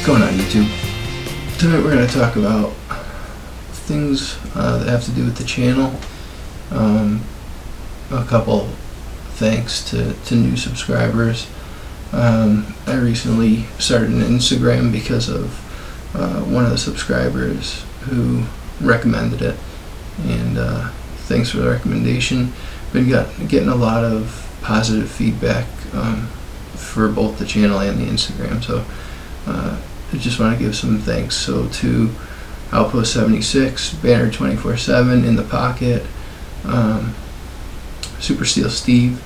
going on YouTube? Tonight we're going to talk about things that have to do with the channel. A couple thanks to new subscribers. I recently started an Instagram because of one of the subscribers who recommended it, and thanks for the recommendation. Been getting a lot of positive feedback for both the channel and the Instagram, so I just want to give some thanks. So to Outpost 76, Banner 24/7, In the Pocket, Super Steel Steve,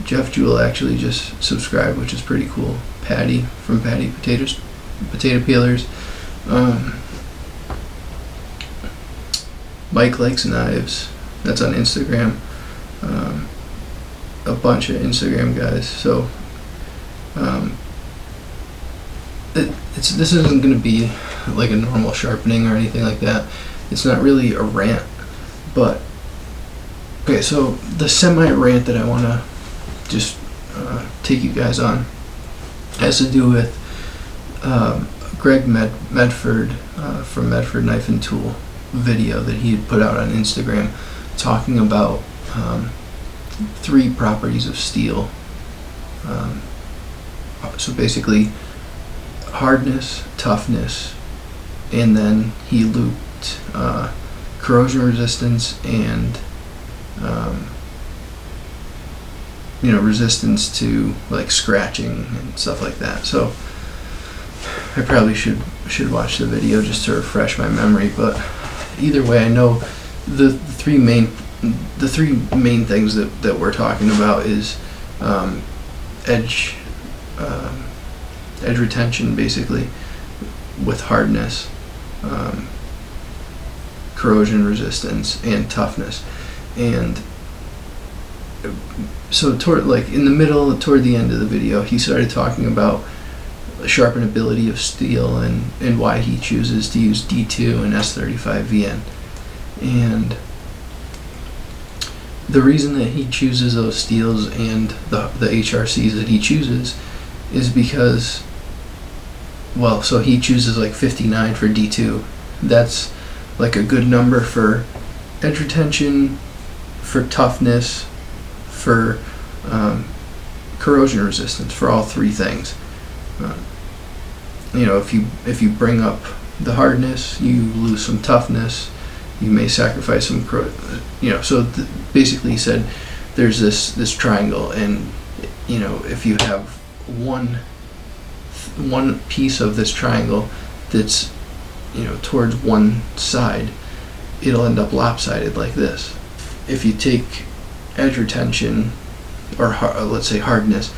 Jeff Jewell actually just subscribed, which is pretty cool. Patty from Patty Potato Peelers, Mike Likes Knives, that's on Instagram, a bunch of Instagram guys. So this isn't going to be like a normal sharpening or anything like that. It's not really a rant, but okay, so the semi-rant that I want to just take you guys on has to do with Greg Medford from Medford Knife and Tool video that he had put out on Instagram, talking about 3 properties of steel. So basically hardness, toughness, and then he looped corrosion resistance and resistance to like scratching and stuff like that. So I probably should watch the video just to refresh my memory, but either way, I know the three main things that we're talking about is edge retention, basically, with hardness, corrosion resistance, and toughness. And so toward the end of the video, he started talking about the sharpenability of steel and why he chooses to use D2 and S35 VN. And the reason that he chooses those steels and the HRCs that he chooses is because, well, so he chooses like 59 for D2. That's like a good number for edge retention, for toughness, for corrosion resistance, for all 3 things. If you bring up the hardness, you lose some toughness, you may sacrifice some so basically he said there's this triangle, and if you have one piece of this triangle that's towards one side, it'll end up lopsided like this. If you take edge retention, or let's say hardness,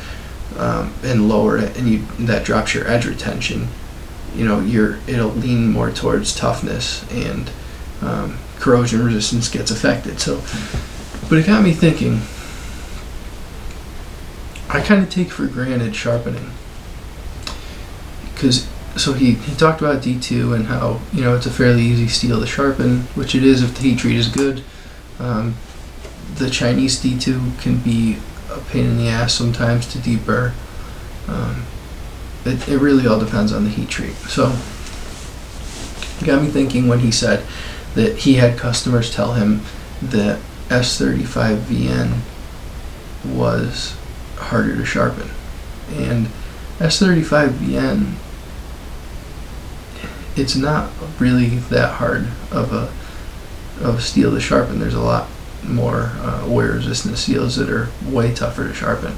and lower it, and that drops your edge retention, it'll lean more towards toughness, and corrosion resistance gets affected. So, but it got me thinking. I kind of take for granted sharpening, because he talked about D2 and how it's a fairly easy steel to sharpen, which it is if the heat treat is good. The Chinese D2 can be a pain in the ass sometimes to deburr. It really all depends on the heat treat. So it got me thinking when he said that he had customers tell him that S35 VN was harder to sharpen, and S35 VN, it's not really that hard of a steel to sharpen. There's a lot more wear resistant steels that are way tougher to sharpen.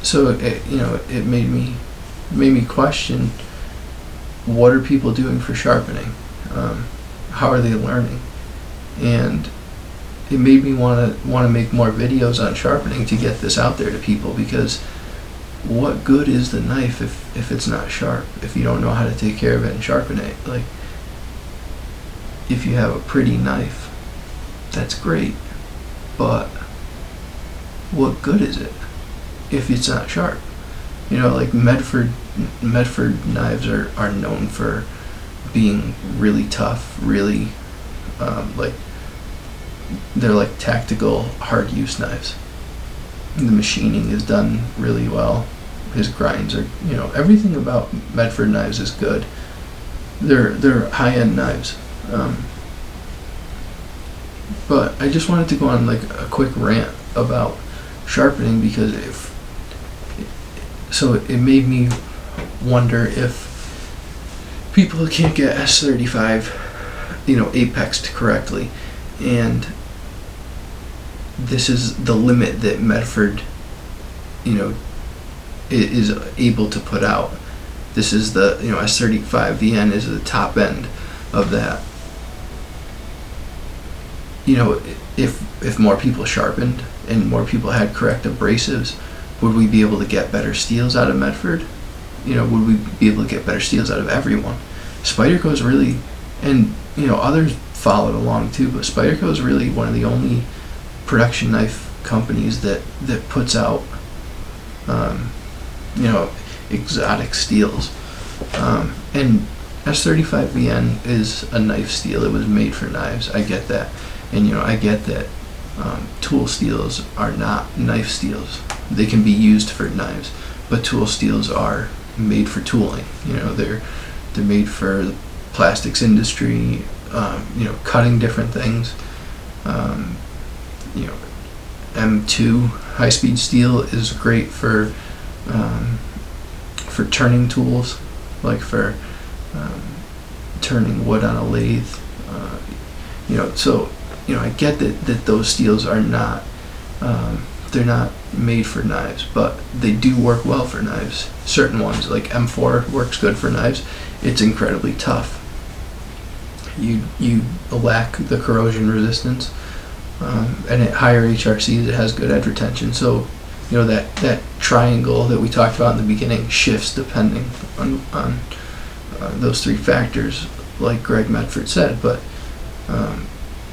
So it made me question, what are people doing for sharpening? How are they learning? And it made me want to make more videos on sharpening to get this out there to people, because what good is the knife if it's not sharp, if you don't know how to take care of it and sharpen it? Like, if you have a pretty knife, that's great, but what good is it if it's not sharp? Like Medford knives are known for being really tough, really they're like tactical hard use knives. The machining is done really well, his grinds are, everything about Medford knives is good. They're high-end knives. But I just wanted to go on like a quick rant about sharpening, because it made me wonder if people can't get S35, apexed correctly, and this is the limit that Medford, is able to put out. This is the, S35 VN is the top end of that. If more people sharpened and more people had correct abrasives, would we be able to get better steels out of Medford? Would we be able to get better steels out of everyone? Spyderco's really, and others followed along too, but Spyderco is really one of the only production knife companies that puts out, exotic steels. And S35 VN is a knife steel. It was made for knives. I get that. And I get that tool steels are not knife steels. They can be used for knives, but tool steels are made for tooling. They're made for the plastics industry, cutting different things. M2 high-speed steel is great for turning tools, like for turning wood on a lathe. I get that those steels are not, they're not made for knives, but they do work well for knives. Certain ones, like M4, works good for knives. It's incredibly tough. You lack the corrosion resistance, and at higher HRCs it has good edge retention. So, that triangle that we talked about in the beginning shifts depending on those three factors, like Greg Medford said. But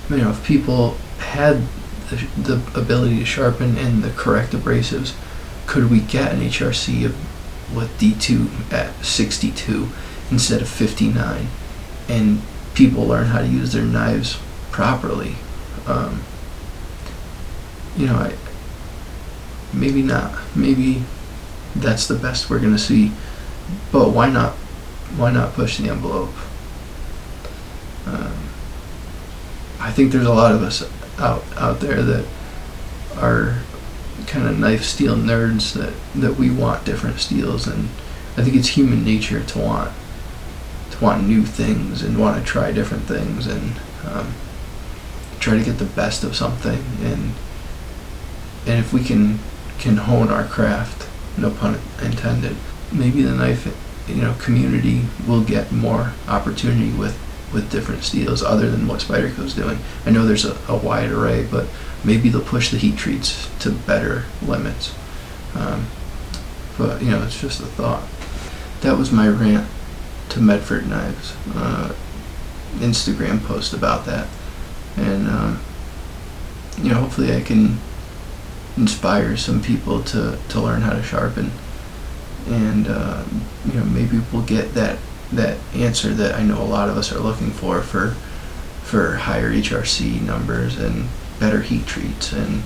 if people had the ability to sharpen and the correct abrasives, could we get an HRC with D2 at 62 instead of 59, and people learn how to use their knives properly? Maybe not. Maybe that's the best we're gonna see. But why not? Why not push the envelope? I think there's a lot of us out there that are kind of knife steel nerds that we want different steels, and I think it's human nature to want new things and want to try different things and try to get the best of something, and if we can hone our craft, no pun intended, maybe the knife community will get more opportunity with different steels other than what Spyderco's doing. I know there's a wide array, but maybe they'll push the heat treats to better limits. But it's just a thought. That was my rant to Medford knives. Instagram post about that, and hopefully I can inspire some people to learn how to sharpen, and maybe we'll get that answer that I know a lot of us are looking for higher HRC numbers and better heat treats. And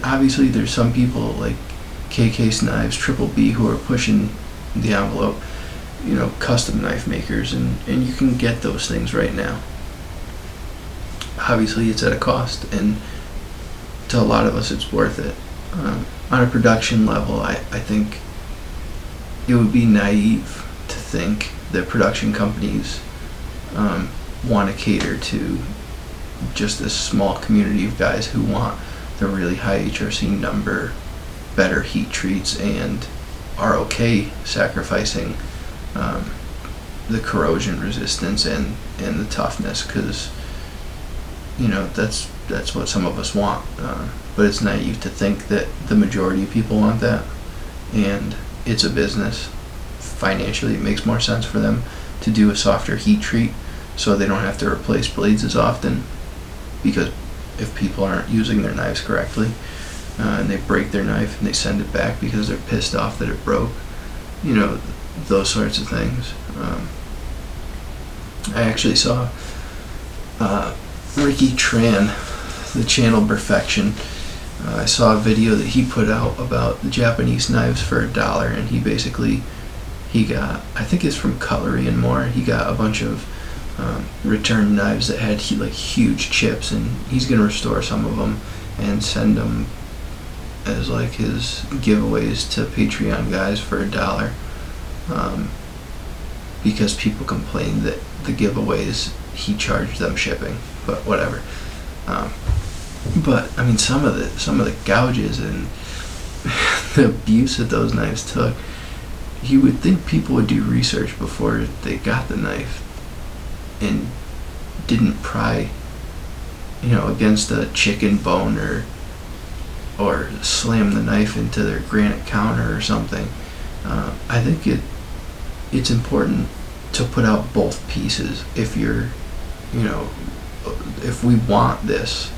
obviously there's some people like K-Case Knives, Triple B, who are pushing the envelope, custom knife makers, and you can get those things right now. Obviously it's at a cost, and to a lot of us it's worth it. On a production level, I think it would be naive to think that production companies want to cater to just this small community of guys who want the really high HRC number, better heat treats, and are okay sacrificing the corrosion resistance and the toughness, because that's what some of us want. But it's naive to think that the majority of people want that, and it's a business. Financially, it makes more sense for them to do a softer heat treat so they don't have to replace blades as often, because if people aren't using their knives correctly and they break their knife and they send it back because they're pissed off that it broke, those sorts of things. I actually saw Ricky Tran, the channel Perfection, I saw a video that he put out about the Japanese knives for $1, and he got, I think it's from Cutlery and More, he got a bunch of return knives that had like huge chips, and he's gonna restore some of them and send them as like his giveaways to Patreon guys for $1, because people complained that the giveaways he charged them shipping, but whatever. But I mean, some of the gouges and the abuse that those knives took, you would think people would do research before they got the knife and didn't pry, against a chicken bone or slam the knife into their granite counter or something. I think it's important to put out both pieces. If we want this,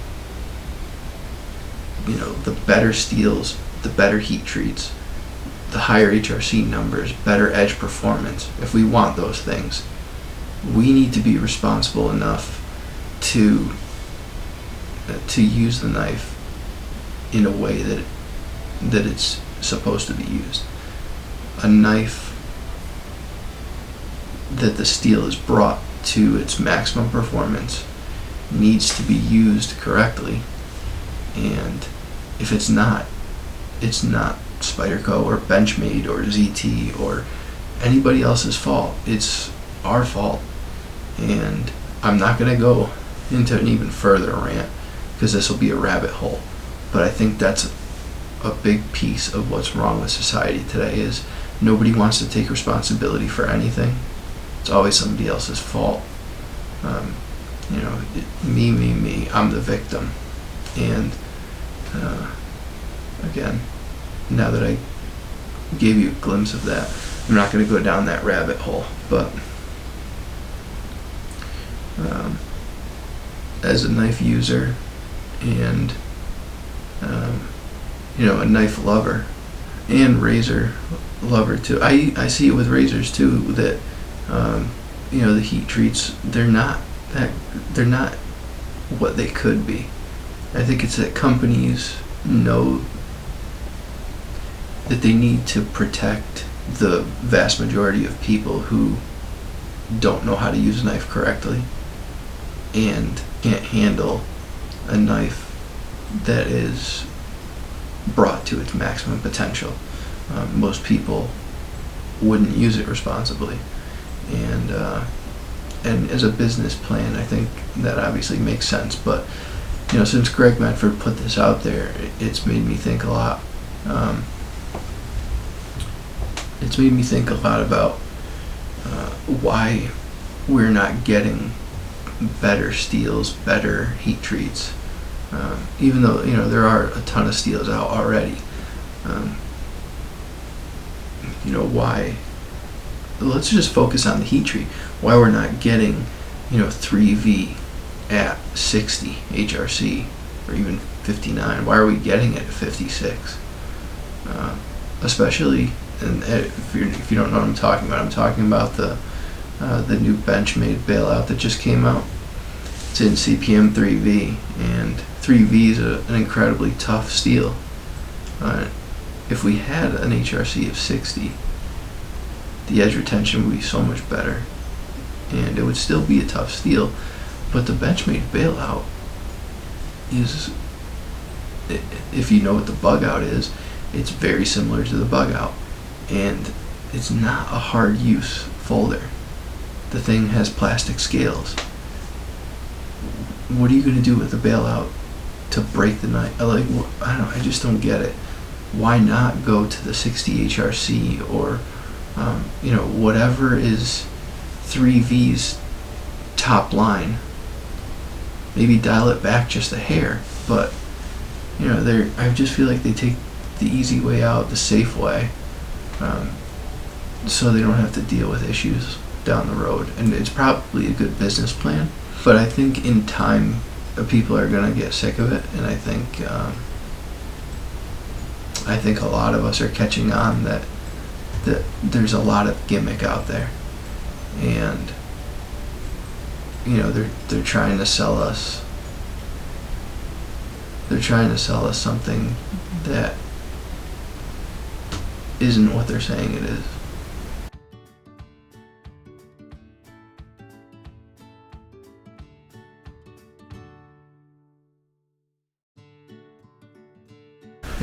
the better steels, the better heat treats, the higher HRC numbers, better edge performance, if we want those things, we need to be responsible enough to use the knife in a way that it's supposed to be used. A knife that the steel is brought to its maximum performance needs to be used correctly, and if it's not Spyderco or Benchmade or ZT or anybody else's fault. It's our fault. And I'm not going to go into an even further rant because this will be a rabbit hole. But I think that's a big piece of what's wrong with society today is nobody wants to take responsibility for anything. It's always somebody else's fault. Me, I'm the victim. And again, now that I gave you a glimpse of that, I'm not going to go down that rabbit hole. But as a knife user and a knife lover and razor lover too, I see it with razors too that the heat treats, they're not what they could be. I think it's that companies know that they need to protect the vast majority of people who don't know how to use a knife correctly and can't handle a knife that is brought to its maximum potential. Most people wouldn't use it responsibly, and as a business plan, I think that obviously makes sense. But since Greg Medford put this out there, it's made me think a lot. It's made me think a lot about why we're not getting better steels, better heat treats, even though there are a ton of steels out already. Why? Let's just focus on the heat treat. Why we're not getting 3V at 60 HRC or even 59? Why are we getting it at 56? Especially, and if you don't know what I'm talking about the new Benchmade bailout that just came out. It's in CPM 3V, and 3V is an incredibly tough steel. If we had an HRC of 60, the edge retention would be so much better, and it would still be a tough steel. But the Benchmade bailout is, if you know what the bug out is, it's very similar to the bug out, and it's not a hard use folder. The thing has plastic scales. What are you going to do with the bailout to break the knife? I just don't get it. Why not go to the 60 HRC or whatever is 3V's top line? Maybe dial it back just a hair, but I just feel like they take the easy way out, the safe way, so they don't have to deal with issues down the road. And it's probably a good business plan, but I think in time people are going to get sick of it, and I think a lot of us are catching on that there's a lot of gimmick out there, and they're trying to sell us they're trying to sell us something that isn't what they're saying it is.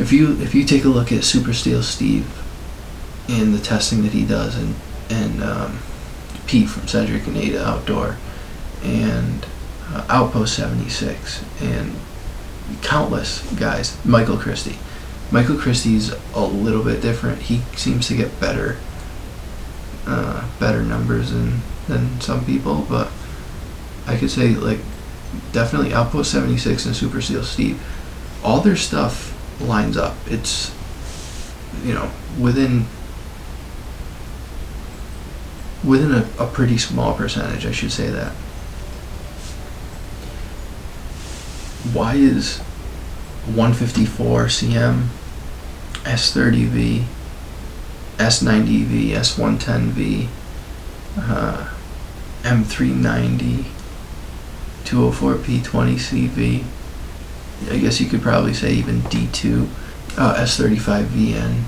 If you take a look at Super Steel Steve and the testing that he does, and Pete from Cedric and Ada Outdoor, and Outpost 76, and countless guys, Michael Christie. Michael Christie's a little bit different. He seems to get better numbers than some people, but I could say, like, definitely Outpost 76 and Super Steel Steve, all their stuff lines up. It's, you know, within a pretty small percentage, I should say that. Why is 154 cm, S30V, S90V, S110V, M390, 204P20CV, I guess you could probably say even D2, S35VN,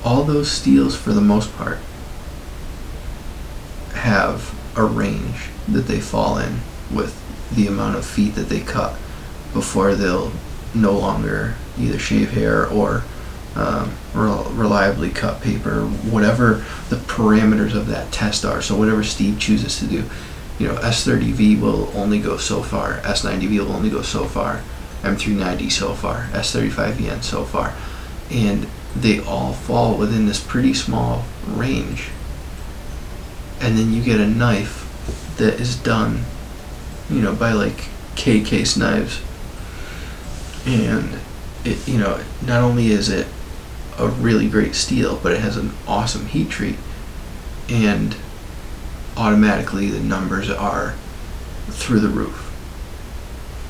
all those steels for the most part have a range that they fall in with the amount of feet that they cut before they'll no longer either shave hair or reliably cut paper, whatever the parameters of that test are. So whatever Steve chooses to do, you know, S30V will only go so far, S90V will only go so far, M390 so far, S35VN so far, and they all fall within this pretty small range. And then you get a knife that is done, you know, by like K-case knives, and it, you know, not only is it a really great steel, but it has an awesome heat treat, and automatically the numbers are through the roof.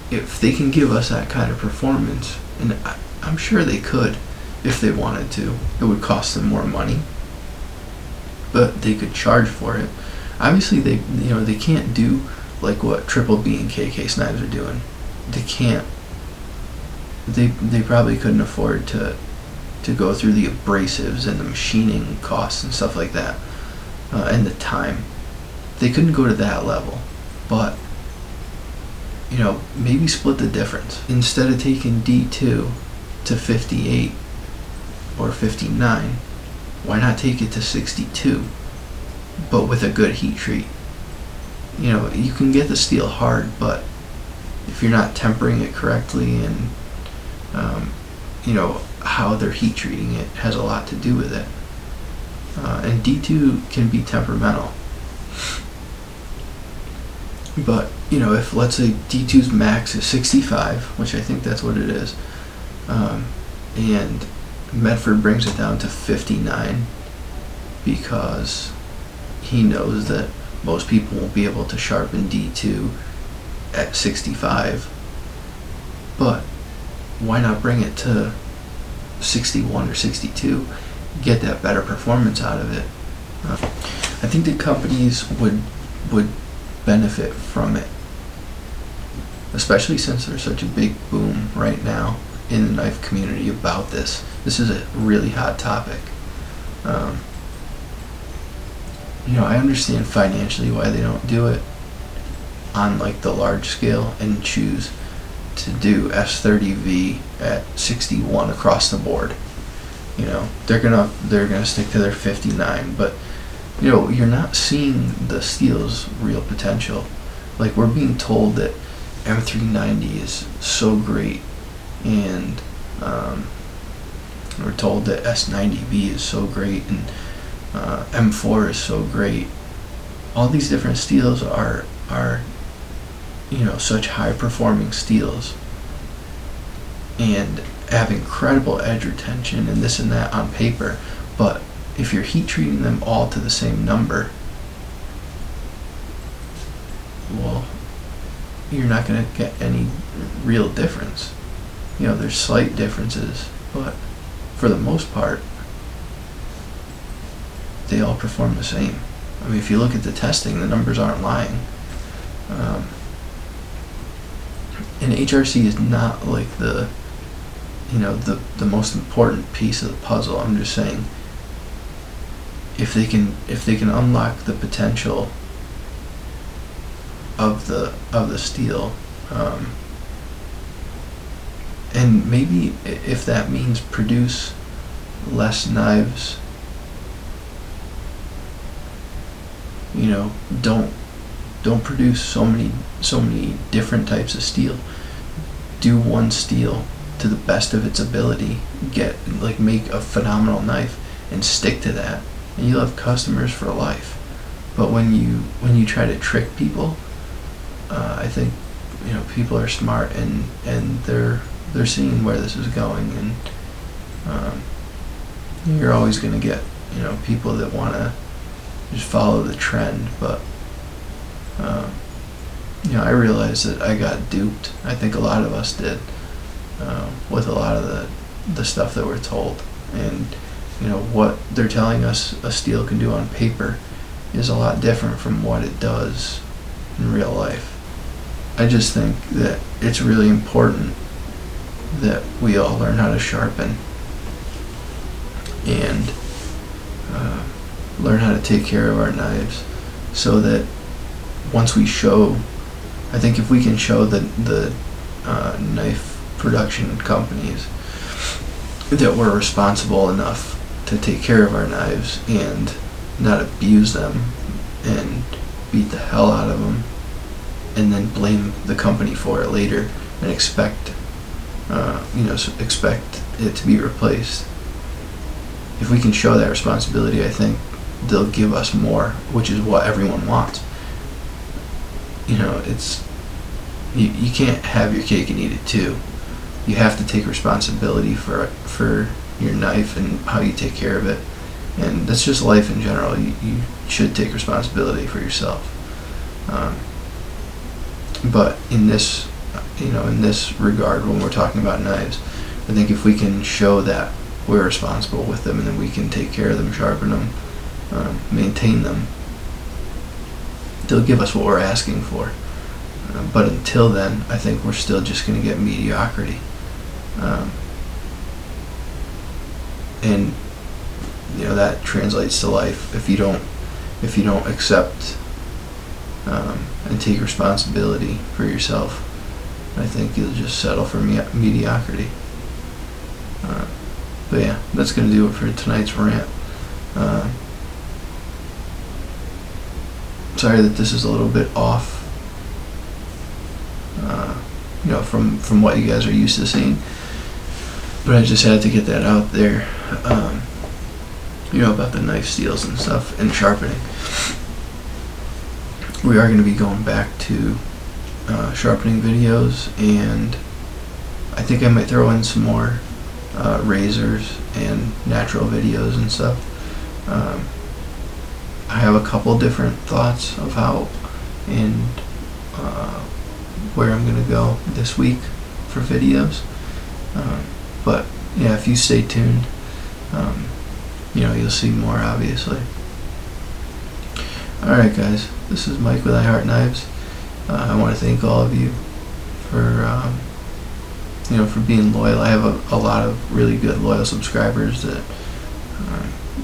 If they can give us that kind of performance, and I'm sure they could if they wanted to, it would cost them more money, but they could charge for it. Obviously they can't do like what Triple B and K-case knives are doing. They can't. They probably couldn't afford to go through the abrasives and the machining costs and stuff like that, and the time. They couldn't go to that level, but you know, maybe split the difference. Instead of taking D2 to 58 or 59, why not take it to 62, but with a good heat treat? You know, you can get the steel hard, but if you're not tempering it correctly, and you know, how they're heat treating it has a lot to do with it. And D2 can be temperamental. But, you know, if let's say D2's max is 65, which I think that's what it is, and Medford brings it down to 59 because he knows that most people won't be able to sharpen D2 at 65, but why not bring it to 61 or 62, get that better performance out of it? I think the companies would benefit from it, especially since there's such a big boom right now in the knife community about this. This is a really hot topic. You know, I understand financially why they don't do it on like the large scale and choose to do S30V at 61 across the board. You know, they're gonna stick to their 59, but you know, you're not seeing the steel's real potential. Like, we're being told that M390 is so great, and we're told that S90V is so great, and M4 is so great. All these different steels are you know, such high performing steels and have incredible edge retention and this and that on paper, but if you're heat treating them all to the same number, well, you're not going to get any real difference. You know, there's slight differences, but for the most part, they all perform the same. I mean, if you look at the testing, the numbers aren't lying. And HRC is not like the most important piece of the puzzle. I'm just saying, if they can unlock the potential of the steel, and maybe if that means produce less knives, don't produce so many different types of steel. Do one steel to the best of its ability. Make a phenomenal knife and stick to that, and you'll have customers for life. But when you try to trick people, I think people are smart, and they're seeing where this is going, and you're always going to get people that want to just follow the trend. But I realized that I got duped. I think a lot of us did, with a lot of the stuff that we're told. And what they're telling us a steel can do on paper is a lot different from what it does in real life. I just think that it's really important that we all learn how to sharpen and learn how to take care of our knives, so that once we show, I think if we can show the knife production companies that we're responsible enough to take care of our knives and not abuse them and beat the hell out of them and then blame the company for it later and expect it to be replaced. If we can show that responsibility, I think they'll give us more, which is what everyone wants. It's you can't have your cake and eat it too. You have to take responsibility for your knife and how you take care of it, and that's just life in general. You should take responsibility for yourself. But in this regard, when we're talking about knives, I think if we can show that we're responsible with them, and then we can take care of them, sharpen them, maintain them, they'll give us what we're asking for. But until then, I think we're still just going to get mediocrity. And that translates to life. If you don't accept and take responsibility for yourself, I think you'll just settle for mediocrity. But yeah, that's going to do it for tonight's rant. Sorry that this is a little bit off, from what you guys are used to seeing, but I just had to get that out there, about the knife steels and stuff and sharpening. We are going to be going back to sharpening videos, and I think I might throw in some more razors and natural videos and stuff. I have a couple different thoughts of how and where I'm going to go this week for videos. But yeah, if you stay tuned, you'll see more, obviously. Alright guys, this is Mike with I Heart Knives. I want to thank all of you for for being loyal. I have a lot of really good loyal subscribers that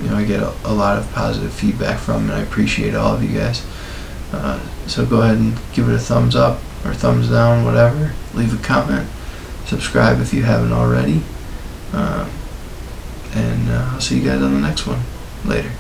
I get a lot of positive feedback from, and I appreciate all of you guys. So go ahead and give it a thumbs up or thumbs down, whatever. Leave a comment, subscribe if you haven't already, and I'll see you guys on the next one. Later.